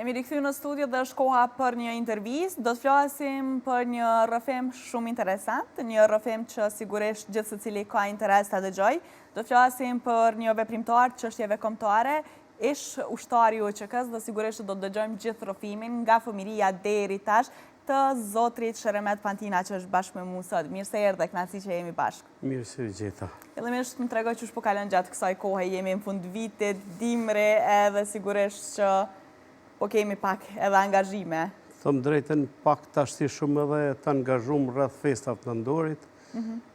Jemi rikthy në studio dhe është koha për një intervistë. Do të flasim për një rrëfim shumë interesant, një rrëfim që sigurisht gjithë secili ka interes ta dëgjoj. Do të flasim për një veprimtar çështjeve kombëtare, ish ushtari i UÇK-s dhe sigurisht do të dëgjojmë gjithë rrëfimin nga fëmijëria deri tash të zotrit Sheremet Pantina që është bashkë me mua sot. Mirë se erdhe, kënaqësi që jemi bashkë. Mirë se u gjeta. Fillimisht më tregoj çu po kalon gjatë kësaj kohe, jemi në fund vitit, dimre edhe sigurisht që po kemi pak edhe angazhime. Thëmë drejten, pak tashti shumë edhe të angazhum rreth festat të Nëndorit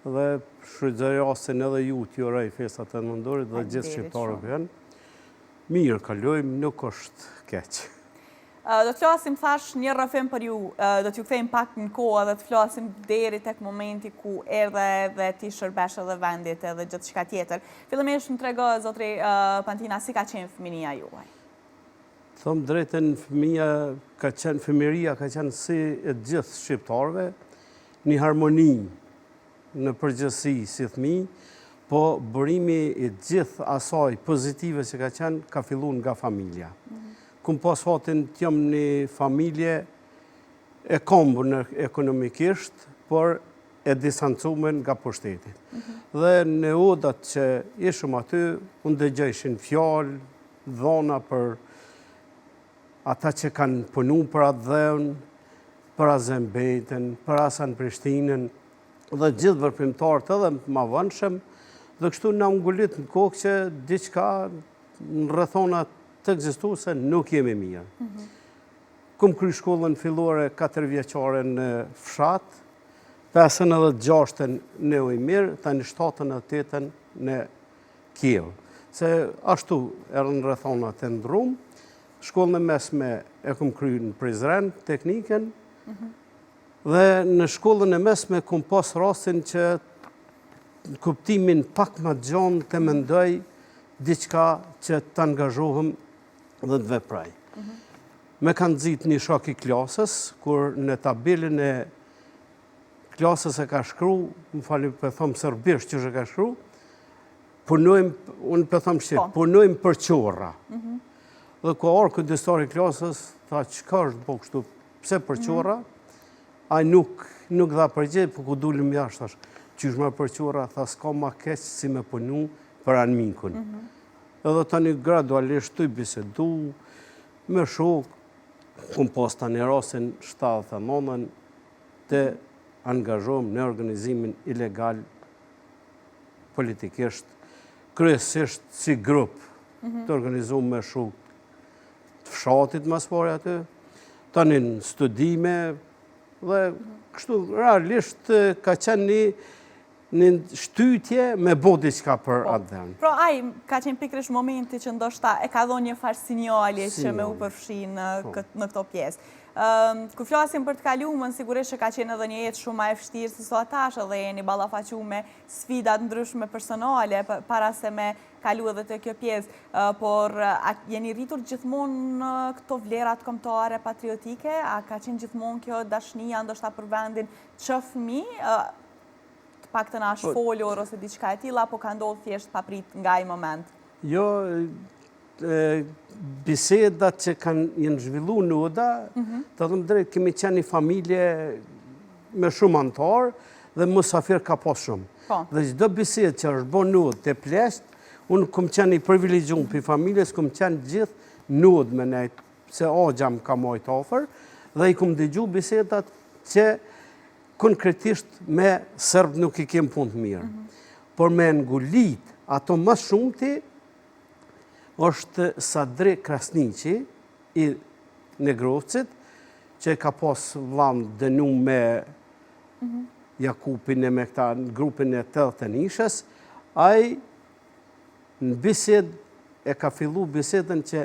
dhe shfrytëzojasin edhe ju t'ju uroj festat të Nëndorit dhe gjithë shqiptarëve janë. Mirë kalojmë, nuk është keq. Do të flasim thash një rrëfim për ju, do t'ju kthejmë pak në kohë dhe të flasim deri tek momenti ku erdhe dhe ti shërbesh edhe vendit edhe gjithçka tjetër. Fillimisht më trego zotri Pantina, si ka qenë fëminia juaj? Thëmë drejten, fëmijëria ka qenë si e gjithë shqiptarëve, një harmoni në përgjithësi si fëmijë, po bërimi i gjithë asaj pozitive që ka qenë ka filluar nga familja. Kum pas fatin të jam një familje e kombur ekonomikisht, por e distancuar nga pushteti. Dhe në odat që ishëm aty, unë dëgjojshin fjalë, dhona për ata që kanë punu për atë dheun, për Azembejtën, për Hasan Prishtinën, dhe gjithë veprimtarët edhe më vëndshëm, dhe kështu na ngulit në kokë që diçka në rrethonat të ekzistuese nuk jemi mirë. Kum kry shkollën fillore 4 vjeçare në fshat, 5-ën edhe 6-ën në Ujmir, tani 7-ën edhe 8-ën në Kiev. Se ashtu erën rrethonat e ndrum, shkollën e mesme e kum kryer në Prizren, teknikën, dhe në shkollën e mesme kum pas rastin që në kuptimin pak më gjanë të mendoj diçka që të angazhohem dhe të vepraj. Me kanë nxit një shok i klasës, kur në tabelën e klasës e ka shkru, më fali për thomë serbisht që ka shkru, unë për thomë shqip, punojmë për qorra. Dhe ku orë kujdestari i klasës, tha çka është po kështu, pse për qorra? Ai nuk dha përgjigje, po ku dulim jashtë thash, qysh më për qorra, tha s'ka ma keq si me punu për anmikun. Edhe tani gradualisht të i bisedu, me shok, kum pas tani rastin 79-ën të angazhohem në organizimin ilegal politikisht, kryesisht si grup të organizuar me shok të fshatit mas pari aty, tani në studime, dhe kështu realisht ka qenë një shtytje me bo diçka për atë dheun. Pro ai ka qenë pikërisht momenti që ndoshta e ka dhënë një farë sinjali që me u përfshi në këto pjesë. Kur flasim për të kaluamën, sigurisht që ka qenë edhe një jetë shumë më e vështirë se sa tash, edhe jeni ballafaquar me sfida të ndryshme personale para se me kalu edhe te kjo pjesë, por jeni rritur gjithmonë në këto vlerat kombëtare patriotike, a ka qenë gjithmonë kjo dashnia ndoshta për vendin që fëmijë, të paktën a shfolur ose diçka e tilla, apo ka ndodhur thjesht paprit nga ai moment? Jo, bisedat që janë zhvillu në oda, të thëmë drejt, kemi qenë një familje me shumë antarë dhe musafir ka pas shumë. Dhe çdo bisedë që është bo në odë të plesht, unë kom qenë i privilegjuar për familjes, kom qenë gjithë në odë me nejtë, se agja më ka majtë afer, dhe i kom dëgju bisedat që konkretisht me Serbë nuk i kem punë të mirë. Por me ngulit ato më shumëti, është Sadri Krasniqi i Negrovcit, që ka pas vllain dënu me Jakupin e me këta grupin e Tellët e Nishës, ai në bised e ka fillu bisedën që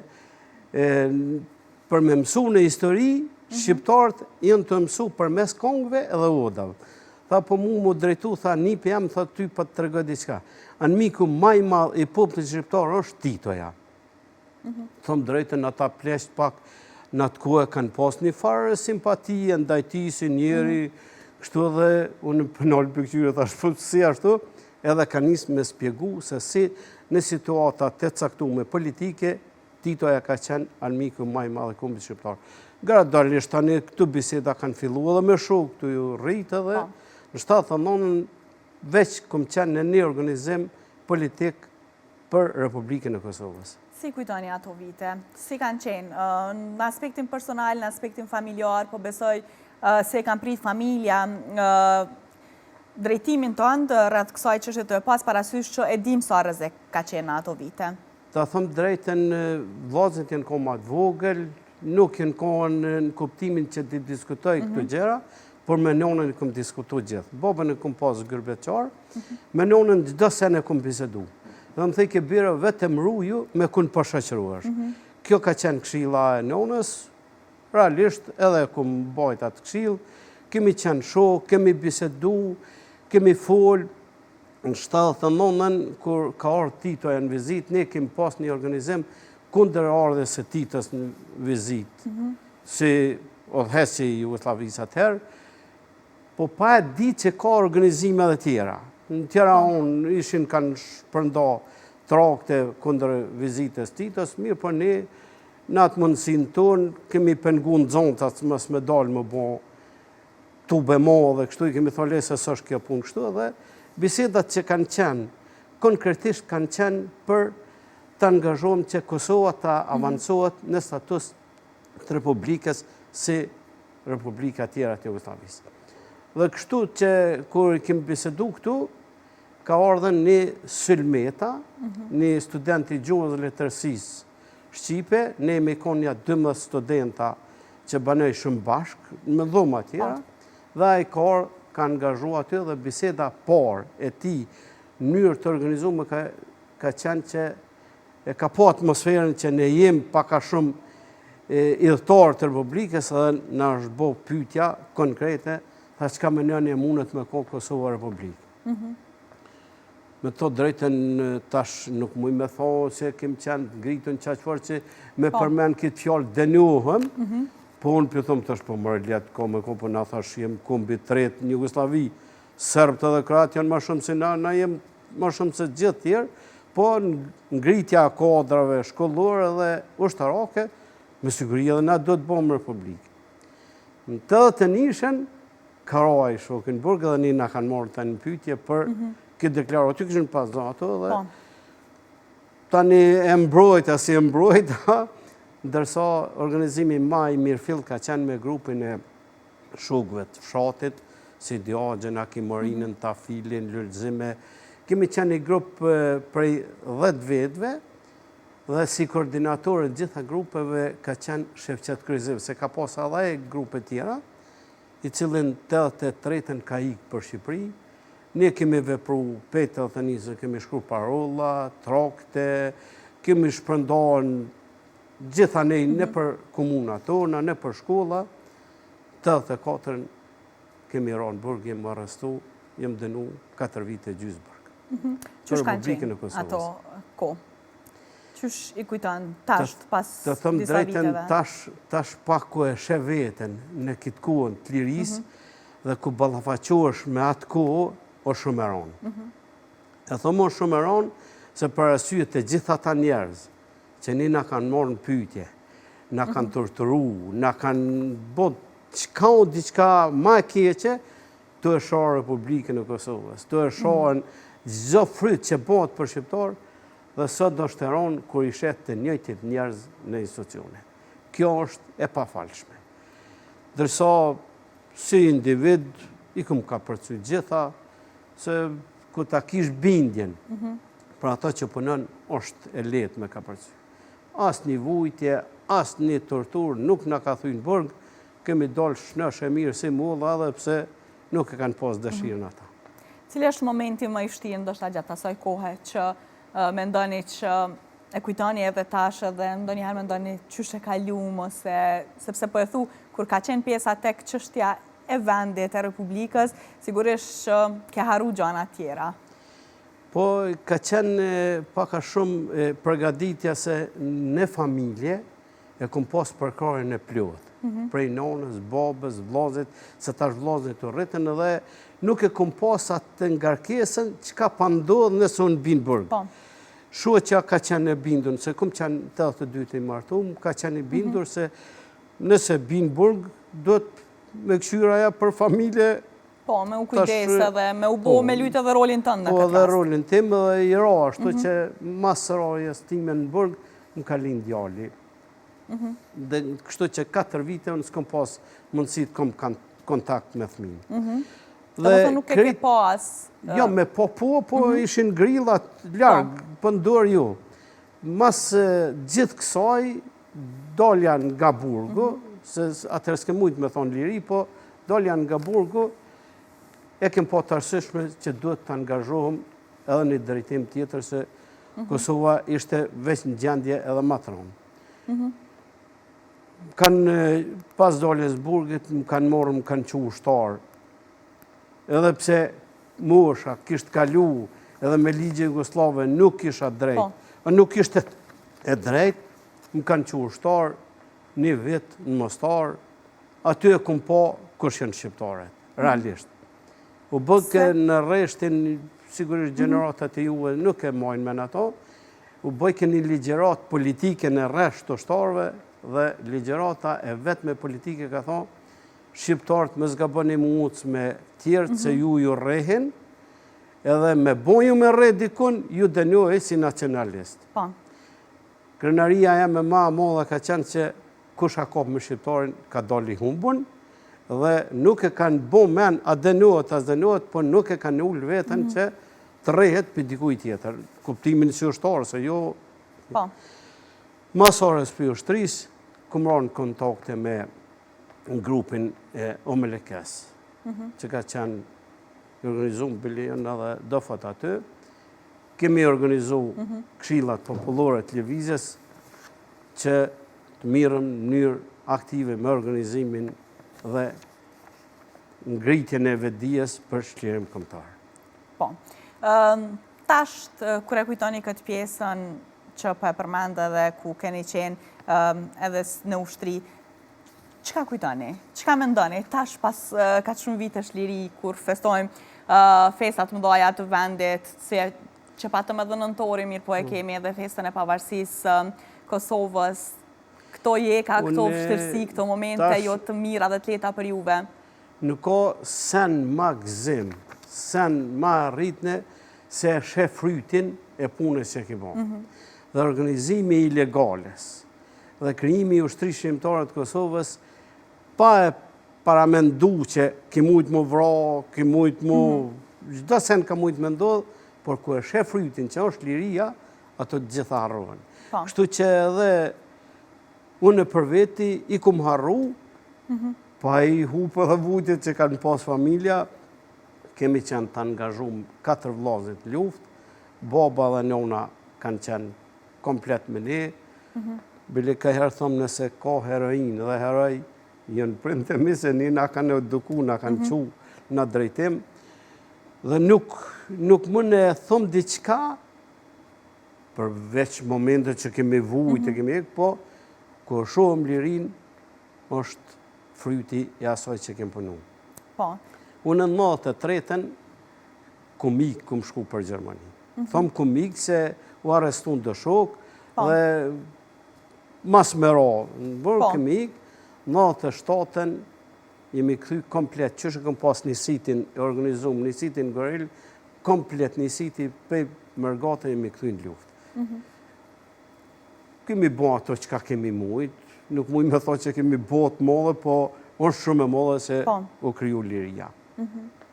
për me mësu në histori, shqiptarët janë të mësu për mes kongve edhe odave. Tha, po mu drejtu, tha, nipi jam, tha, ty pa të tregoj diçka. Anmiku maj madh i popullit shqiptar është Titoja. Thëmë drejtën, ata plesht pak në atë kohë kanë pas një farë simpatie, ndaj ti si njeri, kështu edhe unë pënol për këqyre, thash, po si ashtu, edhe ka nisë me spjegu se si në situata të caktuar politike Titoja ka qenë armiku më i madh i kombit shqiptar. Gradualisht tani këtu biseda kanë filluar edhe me shok këtu ju rritë edhe në 79 veç kom qenë në një organizim politik për Republikën e Kosovës. Si kujtoni ato vite? Si kanë qenë? Në aspektin personal, në aspektin familjar, po besoj se kanë prit familja, drejtimin tënd rreth kësaj çështje të pas parasysh që e dim sa rrezik ka qenë në ato vite. Ta thëmë drejtën, vllazët janë kohë më të vogël, nuk janë kohën në kuptimin që të diskutoj këto gjëra, por me nonën e kom diskutu gjithë. Babën e kom pas gërbeqar, me nonën çdo sen e kom bisedu. Dhe më thej ke bira vetëm ruju me kun përshëqëruash. Kjo ka qenë këshilla e nonës, realisht edhe kom bajt atë këshill, kemi qenë shok, kemi bisedu, kemi fol. Në 79-ën, kur ka ardhur Titoja në vizit, ne kemi pas një organizim kundër ardhes së Titës në vizit, si udhëheci i Jugosllavisë atëherë, po pa e di që ka organizime dhe tjera. Në Tiranë ishin kanë shpërnda trakte kundër vizitës Titës, mirë për ne, në atë mundësinë tonë, kemi pengu në zontat, mos me dalë më bo tube mo dhe kështu, i kemi thole se s'është kjo punë kështu, dhe bisedat që kanë qenë, konkretisht kanë qenë për të angazhojmë që Kosova të avancohet në status të Republikës si Republika tjera të Jugosllavisë. Dhe kështu që kur kemi bisedu këtu, ka ardhen një Sylmeta, një student i gjuhës dhe letërsisë Shqipe, ne me konja 12 studenta që banoj shumë bashkë, me dhoma tjera, dhe i ka angazhua aty dhe biseda par e ti në mënyrë të organizuar ka qenë që e ka po atmosferën që ne jem paka shumë idhëtar të Republikës dhe në është bo pyetja konkrete tha çka menon e mundet me kohë Kosova Republikë. Me të drejtën tash nuk muj me thonë se kem qenë ngritën qaqëfar që me përmen këtë fjallë dënjohëm, po unë për thëmë tash po mërë letë ko me ko, po na thash jem kombi tretë në Jugoslavi, Serbët edhe Kroatë janë ma shumë se na jem ma shumë se gjithë tjerë, po ngritja kodrave shkollore dhe ushtarake, me siguri edhe na do të bëmë Republikë. Në të dhe të nishën, Karaj Shokenburg edhe një na kanë marrë të një pyetje për këtë deklaro, ty këshën pas ato dhe tani e mbrojta si e mbrojta, ndërsa organizimi ma i Mirfill ka qenë me grupin e shokëve të fshatit, si Diagjen, Akimorinën, Tafilin, Lulzime. Kemi qenë një grup prej 10 vetëve dhe si koordinatorët gjitha grupeve ka qenë Shefqet Kryziv, se ka pas edhe e grupe tjera, i cilin 83-ën ka ikë për Shqipëri. Ne kemi vepru 81, kemi shkru parolla, trakte, kemi shpërndarë gjitha ne në për komunat tona, në për shkolla, 84-ën kemi ra në burg, jem arrestu, jem dënu 4 vite gjysbërg. Qësh kanë qenë ato ko? Qësh i kujtan tash pas disa viteve? Të thëmë drejten, tash pak ku e shë veten në kitë kohën të lirisë dhe ku ballafaqohesh me atë kohë, o shumëron. E thëmë o shumëron se për arsye të gjitha ta njerëz që një na kanë marrë në pyetje, na kanë torturu, na kanë bot qka o diqka ma keqe, të e shohë Republikën e Kosovës, të e shohën gjdo fryt që bëhet për shqiptar, dhe sot do shteron kur i shet të njëjtit njerëz në institucione. Kjo është e pafalshme. Dërsa, si individ, i këm ka përcu gjitha, se ku ta kish bindjen, për ato që punën, është e letë me ka përcu. As një vujtje, as një tortur, nuk në ka thuj në burg, kemi dalë shnesh e mirë si mulla, edhe pse nuk e kanë pas dëshirën ata. Cili është momenti më i vështirë ndoshta gjatë asaj kohe që mendoni që e kujtoni edhe tash dhe ndonjëherë mendoni çysh e kaluam ose sepse po e thu kur ka qenë pjesa tek çështja e vendit e Republikës, sigurisht që ke harru gjana tjera. Po ka qenë paka shumë përgatitja se në familje e kom pas përkrarjen e plot. Prej nonës, babës, vllazit, se tash vllazit të rritën edhe nuk e kom pas atë ngarkesën që ka pa ndodhë nëse unë binë burg. shoqja ka qenë e bindur, se kum qenë 82 i martum, ka qenë e bindur se nëse bin burg, do të me këshyra ja për familje. Po, me u kujdes edhe, me u bo me lujtë edhe rolin tënë në Po, këtë edhe rast. rolin tim dhe i ra, ashtu që mas rarjes time në burg, më ka lind djali. Dhe kështu që 4 vite unë s'kom pas mundësi të kom kontakt me fëmijën. Dhe më nuk e ke pas. Jo, me po ishin grillat largë, për ndorë ju. Mas gjithë kësaj, dolja nga burgu, se atër s'ke mujtë me thonë liri, po dolja nga burgu, e kem po të arsyeshme që duhet të angazhohem edhe një drejtim tjetër, se Kosova ishte veç në gjendje edhe më të rëndë. Kanë pas doljes burgit, më kanë morë, më kanë qu ushtarë. Edhe pse mosha kishtë kalu, edhe me ligje Jugoslave nuk isha drejt, nuk ishte e drejt, më kanë qu ushtarë, një vit në Mostar, aty e kum po kush janë shqiptare, realisht. U bëjke në rreshtin, sigurisht gjeneratat e juve nuk e mojnë me në ato, u bëjke një ligjerat politike në rresht të ushtarëve, dhe ligjerata e vetme politike ka thonë, shqiptarët më zga bëni muc me tjertë se ju rrehin, edhe me boju me rre dikun, ju dënjoj si nacionalist. Krenaria e me ma modha ka qenë që kush ka kop me shqiptarin ka doli humbun, dhe nuk e kanë bo men, a dënjohet, as dënjohet, po nuk e kanë ullë vetën që të rrehet për dikuj tjetër. Kuptimin si ushtarë, se jo... Masores për ushtris, kumronë kontakte me grupin e Omelekes, që ka qenë organizuar bilion edhe dofat aty. Kemi organizu këshillat popullore të lëvizjes që të mirëm në mënyrë aktive me organizimin dhe ngritjen e vetdijes për shklirim kombëtar. Po. Tasht, kur e kujtoni këtë pjesën që po e përmend edhe ku keni qenë edhe në ushtri, çka kujtoni? Çka mendoni? Tash pas ka shumë vitesh liri kur festojmë festat mëdha të vendit, që patëm edhe nëntori, mirë po e kemi edhe festën e pavarësisë Kosovës. Këto jeka, këto vështirësi, këto momente jo të mira dhe të lehta për juve. Nuk ka sen ma gëzim, sen ma rritne se shef frytin e punës që ke bon. Dhe organizimi ilegales dhe krijimi i ushtrisë shqiptare të Kosovës pa e paramendu që ki mujtë mu vra, ki mujtë mu... Gjdo sen ka mujtë me ndodhë, por ku e shef frytin që është liria, ato të gjitha harrohen. Kështu që edhe unë për veti i kum harru, pa i hupë dhe vujtjet që kanë pas familja, kemi qenë të angazhum 4 vllazit luft, baba dhe nona kanë qenë komplet me ne, bile ka herë thëmë nëse ka heroin dhe heroj, jënë prindë të mi se një na kanë eduku, na kanë qu në drejtim, dhe nuk më në thëmë diqka, përveç momentet që kemi vujt e kemi ekë, po, ku shohëm lirin, është fryti e asaj që kemë punu. Po. Unë në 93-ën, kumik kum shku për Gjermani. Thëmë kumik se u arrestun dë shok, dhe mas me ra, në bërë kumik, 97-ën, jemi këthy komplet, që shë këm pas një sitin e organizum, një sitin goril, komplet një siti pej mërgate jemi këthy në luft. Kemi bo ato që ka kemi mujt, nuk mujt me thot që kemi bo të modhe, po është shumë e modhe se u kriju liria.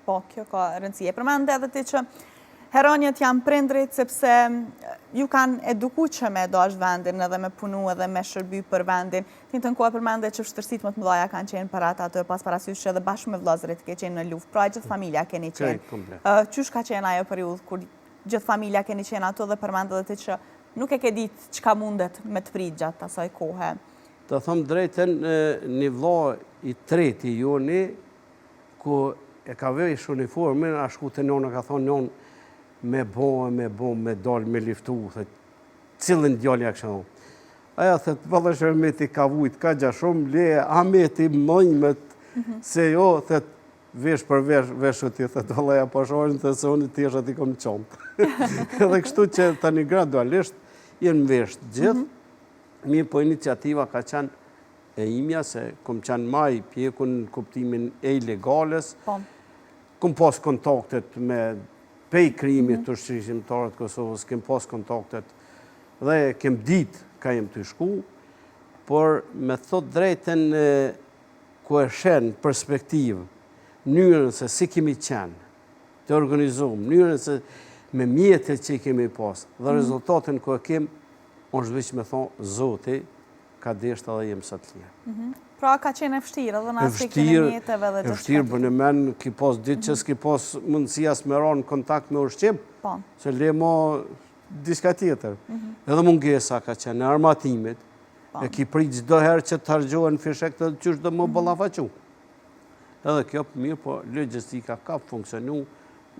Po, kjo ka rëndësie. Përmende edhe ti që heronjët janë prindrit sepse ju kanë eduku që me dash vendin edhe me punu edhe me shërby për vendin. Ti të nkohë përmende që vështërësit më të mëdhaja kanë qenë për ata të pas parasysh edhe bashkë me vllazërit ke qenë në luft, pra gjithë familja keni qenë. Qysh ka qenë ajo periudhë kur gjithë familja keni qenë ato dhe përmende edhe ti që nuk e ke ditë çka mundet me të prit gjatë asaj kohe? Të thëmë drejten, një vlla i treti joni, ku e ka vesh uniformin, a shku të nona ka thonë nonë, me dalë, me liftu, cilën djallja kështë thonë. Aja thëtë, vëllë Shërmeti ka vujt, ka gja shumë, le, Ameti mëjmet, se jo, thëtë, vesh për veshët ti thë dollaja po shohin të se unë ti është ati kom qontë. Edhe kështu që tani gradualisht jenë vesh gjithë, mirë po iniciativa ka qenë e imja se kom qenë maj pjekun në kuptimin e ilegales, kom pas kontaktet me pej krimit të shqyrishimtarët Kosovës, kem pas kontaktet dhe kem dit ka jem të shku, por me thot drejten ku e shenë perspektivë, mënyrën se si kemi qenë, të organizumë, mënyrën se me mjetët që i kemi pas, dhe rezultatin ku e kem, unë shvish me thonë, Zoti, ka deshtë edhe jem së të lirë. Pra ka qenë e fështirë edhe në aspektin e mjetëve dhe e fështirë, për në men, ki pas ditë që s'ki pas mundësia s'me ra në kontakt me ushqim, se le mo diska tjetër. Edhe mungesa ka qenë në armatimit, e ki prit çdo herë që të hargjohen fishek të qysh dhe më ballafaqu. Edhe kjo për mirë, po logjistika ka funksionu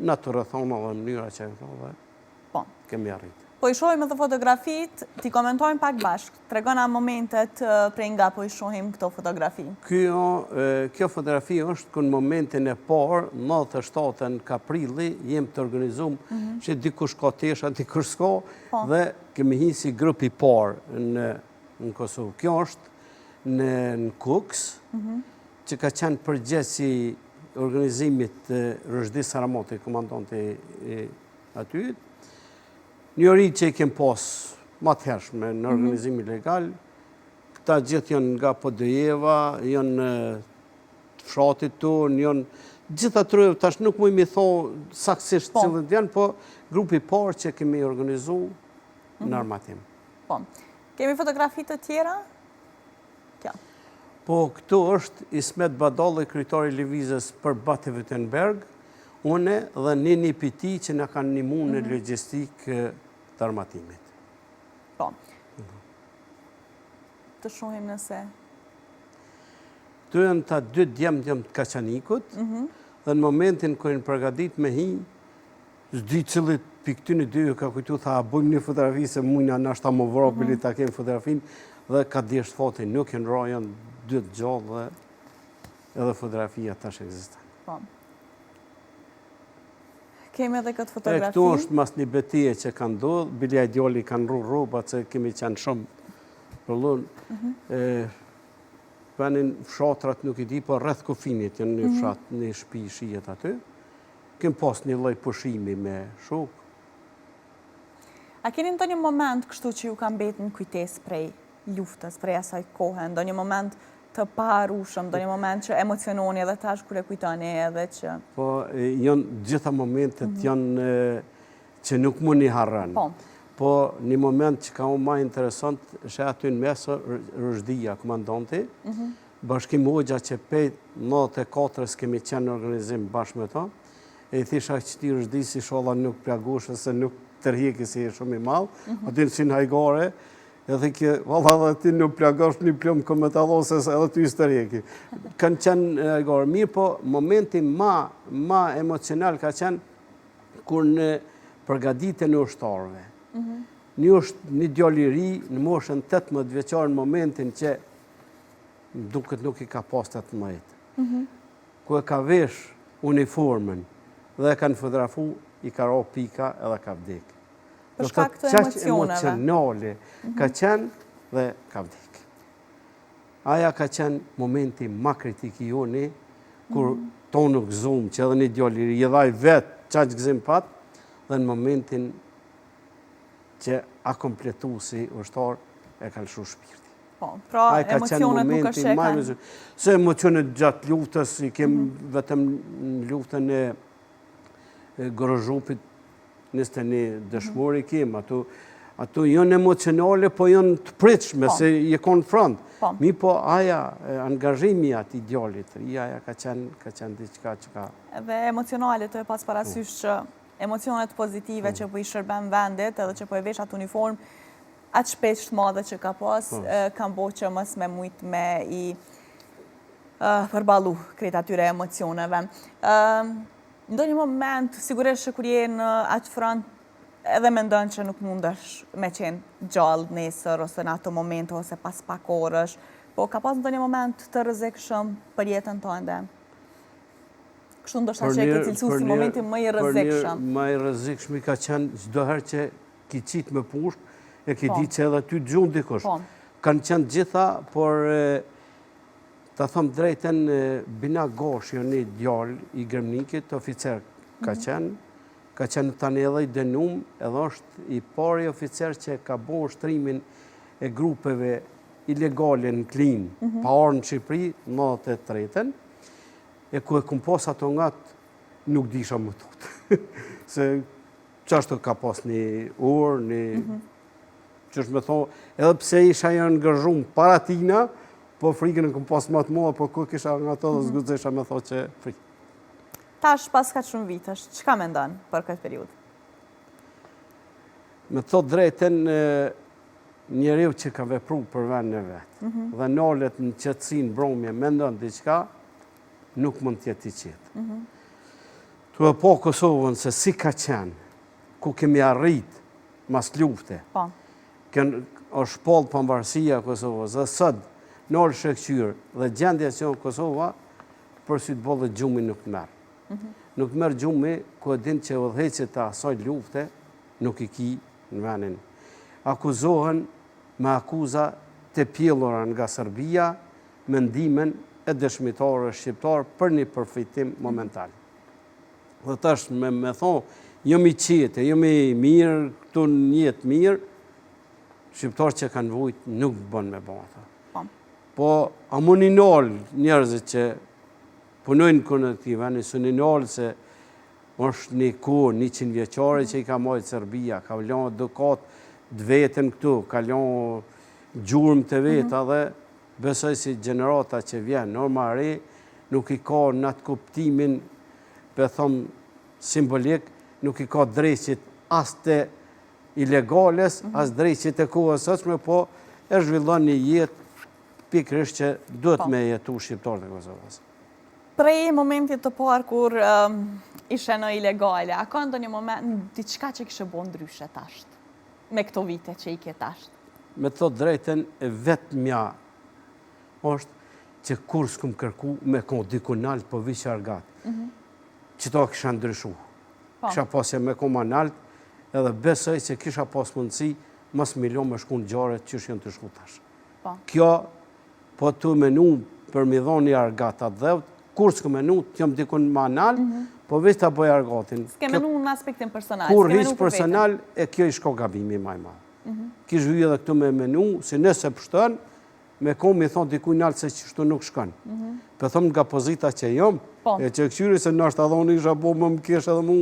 në të rrethona dhe mënyra që dhe kemi arritë. Po i shohim edhe fotografit, ti komentojmë pak bashkë, tregona momentet prej nga po i shohim këto fotografi. Kjo fotografi është kënë momentin e parë, 97 kaprilli, jem të organizum që dikush ka tesha, dikush s'ka, dhe kemi hi si grupi parë në Kosovë. Kjo është në Kuks, që ka qenë përgjithësi organizimit Rëshdi Saramoti, komandanti aty. Një ori që i kem pas ma të hershme në organizimi legal, këta gjithë janë nga Podojeva, janë të fshatit tonë, janë gjitha të tash nuk mu i mi thonë saksisht cilët janë, po grupi parë që kemi organizu në armatim. Po, kemi fotografitë të tjera? Kjo. Po, këtu është Ismet Badalli, kryetari i lëvizjes për Baden-Württemberg, une dhe një piti që na kanë nimu në logjistikë të armatimit. Po. Të shohim nëse... Të janë ta dy djemë të Kaçanikut, dhe në momentin kërë në përgadit me hi, s'di cilët për këtë në dy ka kujtu, tha, bujmë një fotografi, se mujna në ashtë ta më vrabili ta kemë fotografin, dhe ka djesht fotin, nuk janë rajan dy të gjallë dhe edhe fotografia tash ekziston. Po. Kemi edhe këtë fotografi. Këtu është mas një betije që kanë ndodhë, Bilja i djali kanë rru robat, që kemi qenë shumë për lunë. Venin fshatrat nuk i di, po rreth kufinit janë një fshat, një shtëpi shijet aty. Kemë pas një lloj pushimi me shok. A keni ndonjë moment kështu që ju ka mbetë në kujtes prej luftës, prej asaj kohë, ndonjë moment të paharueshëm, ndonjë moment që emociononi edhe tash kur e kujtoni edhe që... Po, janë gjitha momentet janë që nuk mu një harran. Po, një moment që ka unë ma interesant, është aty në mesë Rëshdia, komandanti, Bashkim Hoxha që pej 94 s'kemi qenë në organizim bashkë me ta, e i thisha që ti Rëshdi si sholla nuk plagushë, se nuk tërhjeki si e shumë i malë, aty në si në hajgare, edhe kjo, valla dhe ti nuk plagash një plëmë kometalose, edhe ty istërjeki. Kanë qenë hajgare mirë, po momenti ma emocional ka qenë kur në përgaditën e ushtarëve. Një djalë i ri në moshën 18 vjeçar në momentin që duket nuk i ka pas 18. Ku e ka vesh uniformën dhe e kanë fotografu, i ka ro pika edhe ka vdek. Për shkak të emocioneve. Emocionale ka qenë dhe ka vdek. Aja ka qenë momenti ma kritik i joni, kur tonë nuk gëzum, që edhe një djalë i ri, jedhaj vetë qaq gëzim pat, dhe në momentin që a kompletu si ushtar e ka lëshu shpirti. Po, pra emocionet nuk është e kanë. Se emocionet gjatë luftës, i kemë vetëm në luftën e Gorozhupit, 21 dëshmori kemë, ato janë emocionale, po janë të pritshme, se je konë front. Mi po aja, angazhimi ati djallit, aja ka qenë diçka që ka... Edhe emocionale të e pas parasysh që emocionet pozitive që po i shërben vendit edhe që po e vesh atë uniform, atë shpesht madhe që ka pas, kam bo që mës me mujtë me i përbalu krejt atyre emocioneve. Ndo një moment, sigurisht që kur je në atë front, edhe me ndonë që nuk mundesh me qenë gjallë nesër, ose në ato moment, ose pas pak orësh, po ka pas ndo një moment të rrezikshëm për jetën tënde? kështu ndoshta që e ke cilësu si momenti më i rrezikshëm? Më i rrezikshëm ka qenë çdo herë që ki qit me pushk, e ki ditë që edhe ty gjunë dikush. Kanë qenë gjitha, por ta thom drejten, Bina Goshi, një djalë i Gremnikit, oficer ka qenë tani edhe i denum, edhe është i pari oficer që ka bo ushtrimin e grupeve ilegale në Klin, pa orë në Shqipëri, në 93-ën, e ku e kum pos ato ngatë nuk disha më thotë. Se qashtu ka pos një urë, një... Qështë me thonë, edhe pse isha janë ngërxum para tina, po frikën e kum pos më të mua, po ku kisha nga to dhe zgudzesha me thotë që frikë. Tash, pas ka shumë vitësh, çka mendon për këtë periudhë? Me thotë drejten, njeriu që ka vepru për vendin e vetë, dhe nalet në qetësinë bromje, mendon diçka, nuk mund t'jetë i qetë. Tu e po Kosovën se si ka qenë, ku kemi arrit mas lufte, është pollë pavarësia Kosovës, dhe sot, nalë shëkqyrë dhe gjendja që në Kosova, për sy të bollë dhe gjumi nuk të merë. Nuk të merë gjumi, ku e din që udhëheqjet e asaj lufte, nuk i ki në venin. Akuzohen me akuza të pjellura nga Serbia, me ndimen e dëshmitarëve shqiptarë për një përfitim momental. Dhe tash me thonë, jëmi qete, jëmi mirë, këtu një jetë mirë, shqiptarë që kanë vujt nuk bën me bo ata. Po, a mu një nolë njerëzit që punojnë kërë në këti veni, su një nolë se është një kur, 100 vjeqare që i ka mojtë Serbia, ka vlonë dukat dë vetën këtu, ka vlonë gjurëm të veta dhe besoj si generata që vjenë, normari nuk i ka në atë kuptimin, për thomë simbolik, nuk i ka drejqit as të ilegales, as drejqit e kohës sëqme, po e zhvillon një jetë pikrisht që duhet me jetu shqiptarët e Kosovës. Prej momentit të parë kur ishe në ilegale, a ka ndonjë moment diçka që kishe bo ndryshe tasht, me këto vite që i ke tasht? Me të thot drejten, e vetë mja është që kur s'kum kërku me kon diku nalt po vishë argat. Që to kisha ndryshu. Kisha pasje me kon ma nalt, edhe besoj që kisha pas mundësi mas milion me shku në gjaret që shkën të shku tash. Kjo, po të menu për mi dhoni argat atë dhevët, kur s'ku menu, t'jom dikun ma nalt, po veç t'a boj argatin. S'ke menu në aspektin personal? Kur hiq personal, e kjo i shko gabimi maj ma. Kish vyj edhe këtu me menu, si nëse pështën, me kom i thonë dikuj naltë se qështu nuk shkën. Për thëmë nga pozita që jom, e që këqyri se nështë adhoni isha bo më kesh edhe mu,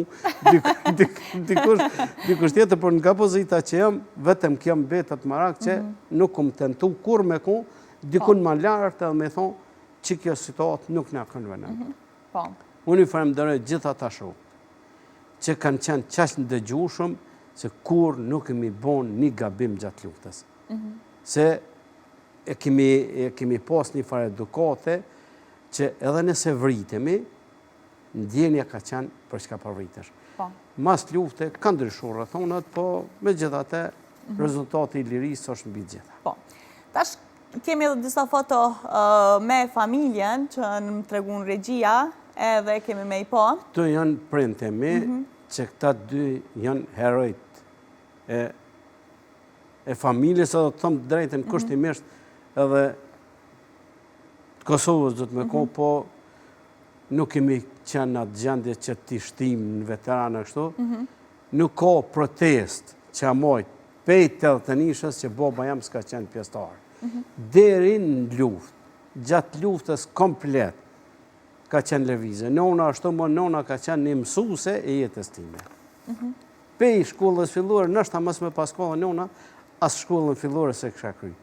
dikush tjetër, për nga pozita që jom, vetëm kjem betët marak që nuk kom tentu kur me kom, dikun ma lartë edhe me thonë që kjo situatë nuk nga kënë vënëm. Unë i falemderoj gjitha ta shu, që kanë qenë qash në dëgjushëm, se kur nuk kemi bon një gabim gjatë luftës. Se e kemi pas një fare edukate që edhe nëse vritemi, ndjenja ka qenë për çka përvritesh. Mas lufte ka ndryshuar rrethonat, po me gjithate rezultati i lirisë është mbi gjitha. Tash kemi edhe disa foto me familjen që në më tregun regjia edhe kemi me i po. Të janë printemi që këta dy janë herojt e familjes, edhe të thëmë drejten kushtimisht edhe Kosovës do të me ko, po nuk kemi qenë atë gjendje që t'i shtim në veteranë kështu, nuk ka protest që amojt pejt të të nishës që boba jam s'ka qenë pjestarë. Deri në luft, gjatë luftës komplet, ka qenë lëvizje. Nona ashtu më nona ka qenë një mësuse e jetës time. Pej shkollës filluar, nështë ta mësë me paskollë nona, as shkollën filluar se kësha kry.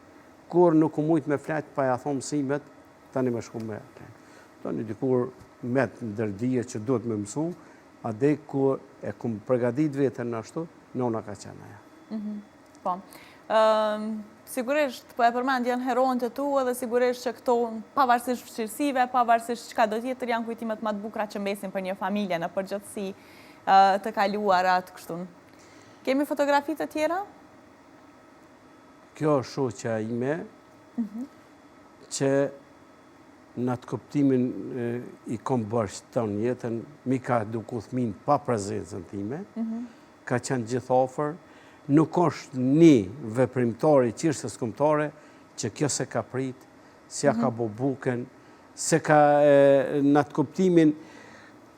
Kur nuk u mujtë me fletë, pa ja thonë mësimet, tani me shku me fletë. Tani dikur met në dërdije që duhet me mësu, a dhe kur e kumë pregadit vetën në ashtu, nona ka qenë aja. Po. Sigurisht, po e përmend janë heronë të tu, edhe sigurisht që këto pavarësisht vështirësive, pavarësisht çka do tjetër janë kujtimet më të bukura që mbesin për një familje në përgjithësi të kaluarat kështu. Kemi fotografi të tjera? Kjo është shoqja ime që në atë kuptimin i kom bërë tonë jetën, mi ka duku thmin pa prezencën time, ka qenë gjithë ofër, nuk është një veprimtari i qirësës kombëtare që kjo se ka prit, se ja ka bo buken, se ka në atë kuptimin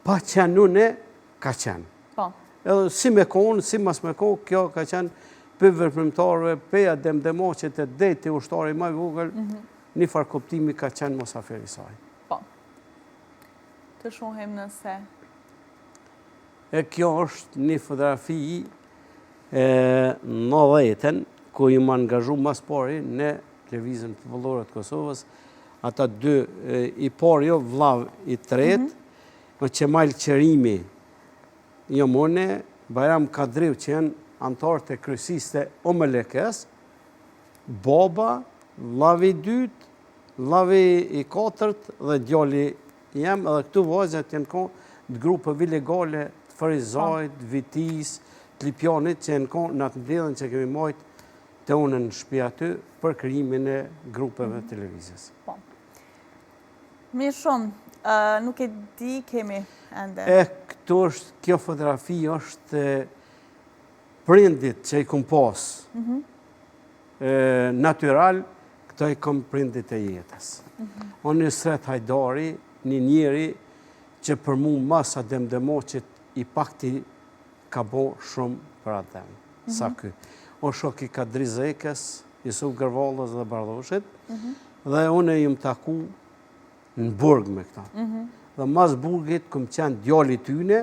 pa qenë une, ka qenë. Po. Edhe si me konë, si mas me konë, kjo ka qenë për veprimtarëve, peja demdemoqet e deti ushtari maj vogël, një farë kuptimi ka qenë mosafiri saj. Po. Të shohim nëse. E kjo është një fotografi në dhejten, ku ju më angazhu mas pari në televizën popullore të Kosovës, ata dy, i pari jo vlav i tret, në Qemal Qerimi, jo mone, Bajram Kadriu që janë antarë të kryesisë të OMLK-s, baba, vlavi i dytë, vlavi i katërt dhe djali jam, edhe këtu vajzat janë konë të grupeve legale të Farizajt, Vitis, të Lipjanit, që janë konë në atë mbledhjen që kemi majtë të unë në shtëpi aty për krijimin e grupeve televizës. Po. Mirë shumë, nuk e di kemi ende. Këtu është, kjo fotografi është prindit që i kom pas natural, këto i kom prindit e jetës. Unë një Sret Hajdari, një njeri që për mu masa demdemoqit i pakti ka bo shumë për atë sa ky. O shok i Kadri Zekës, Jusuf Gërvallës dhe Bardhoshit, dhe unë e jëm taku në burg me këta. Dhe mas burgit këm qenë djali tyne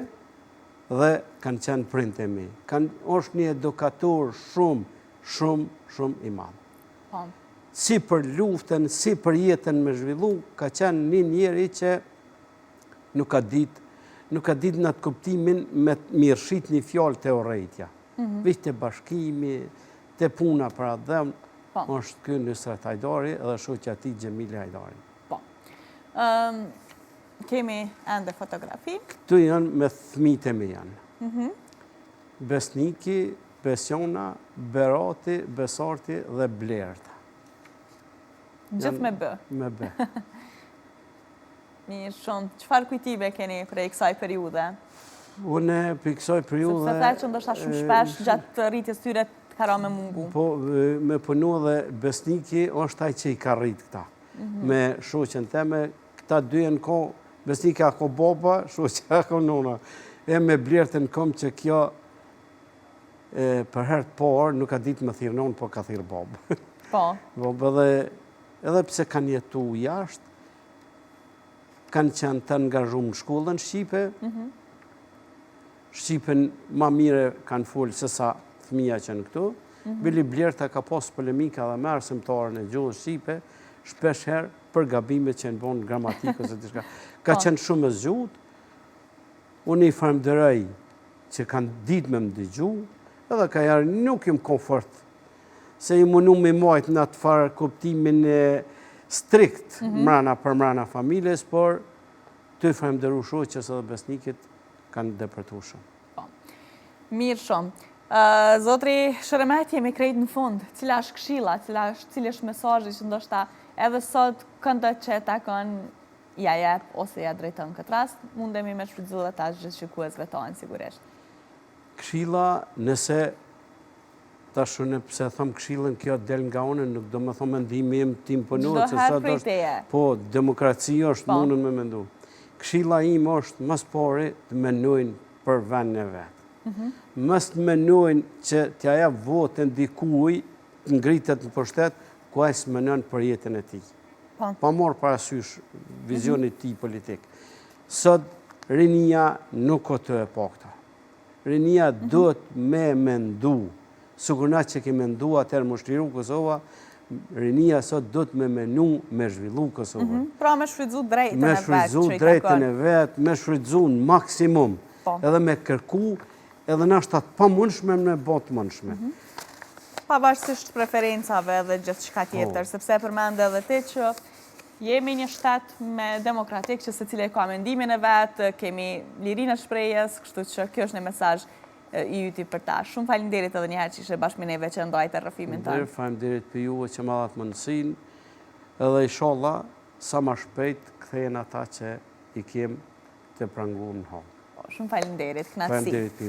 dhe kanë qenë print e mi. është një edukator shumë i madhë. Si për luftën, si për jetën me zhvillu, ka qenë një njeri që nuk ka ditë në atë kuptimin me mirëshit një fjallë të orejtja. Vishë të bashkimi, të puna për atë dhemë, është kjo Nusret Hajdari edhe shoqja ti Gjemili Hajdari. Po. Kemi ende fotografi. Këtu janë me thmit e me janë. Besniki, Besjona, Berati, Besarti dhe Blerta. Gjithë me bë. Me bë. Mirë shumë. Çfarë kujtime keni prej kësaj periude? Une për kësaj periude... Sepse the që ndoshta shumë shpesh gjatë rritjes tyre të ka ra me mungu. Po, me punu dhe Besniki është taj që i ka rritë këta. Me shoqen teme, këta dy e në ko, Besniki ako baba, shoqen ako nona. E me Blertën kom që kjo për herë të parë nuk ka ditë me thirë nonë, po ka thirë babë. Po. Edhe pse kanë jetu jashtë, kanë qenë të angazhuar në shkollën Shqipe, Shqipen ma mire kanë folë se sa fëmija që në këtu. Bili Blerta ka pas polemika dhe me arsimtarën e gjuhës Shqipe, shpesh herë për gabimet që në bonë gramatikës e të shka. Ka qenë shumë e zgjut, unë i falemderoj që kanë ditë me më dëgju, edhe ka jarë nuk im komfort, se i munu me majtë në atë farë kuptimin strikt mrana për mrana familjes, por të i falemderu shoqës edhe besnikit kanë depërtu shumë. Mirë shumë. Zotri Shëremet, jemi krejt në fund. Cila është këshilla, cili është mesazhi që ndoshta edhe sot këndët që ta kanë ja jep ose ja drejton këtë rast, mundemi me shfrytëzu dhe ta gjithë shikuesve tonë sigurisht. Këshilla, nëse ta shune pëse thëmë këshillën kjo del nga unë, nuk do me thëmë ndihmi im tim pënuat, Çdo herë prej teje. Po, demokracia është mundën me mendu. Këshilla im është mas pari të menojnë për vendin e vetë. Mës të menojnë që t'ja jap votën dikuj, të ngritet në pushtet, ku ai s'menon për jetën e tij. Pa marrë parasysh vizionit ti politik. Sot, rinia nuk o të e pakta. Rinia duhet me mendu. Sukur na që ke mendu atër më shliru Kosova, rinia sot do të me menu me zhvillu Kosovën. Pra me shfrytëzu drejtën e vetë. Me shfrytëzu drejtën e vetë, me shfrytëzu në maksimum, edhe me kërku, edhe në ashtë atë pa mundshme me botë mundshme. Pavarësisht preferencave dhe gjithë shka tjetër, sepse përmende edhe ti që jemi një shtet me demokratik që se cile ka mendimin e vetë, kemi lirinë e shprehjes, kështu që kjo është një mesazh i yti për ta. Shumë faleminderit edhe njëherë që ishe bashkë me neve që ndajtë rrëfimin tonë. Faleminderit për juve që më dhatë mundësinë, edhe inshallah sa ma shpejt kthehen ata që i kem të pranguar në hall. Shumë faleminderit, knatësi. Faleminderit.